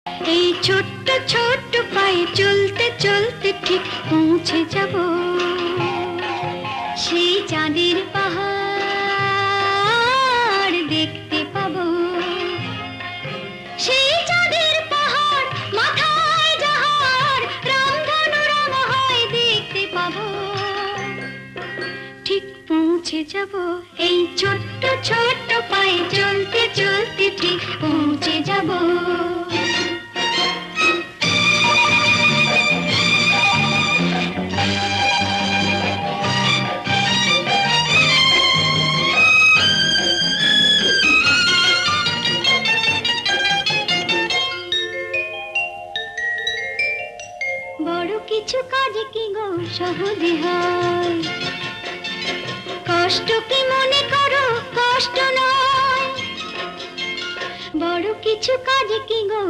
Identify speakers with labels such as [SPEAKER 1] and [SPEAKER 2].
[SPEAKER 1] এই ছোট্ট ছোট্ট পায়ে চলতে চলতে ঠিক পৌঁছে যাব সেই চাঁদের পাহাড় দেখতে পাবো। সেই চাঁদের পাহাড় মাথায় যাহার রামধনু রং হয় দেখতে পাবো। ঠিক পৌঁছে যাব এই ছোট্ট ছোট্ট পায়ে চলতে চলতে ঠিক পৌঁছে যাব। বড় কিছু কাজ কি গো সহজে হয়, কষ্ট কি মনে করো কষ্ট নয়। বড় কিছু কাজ কি গো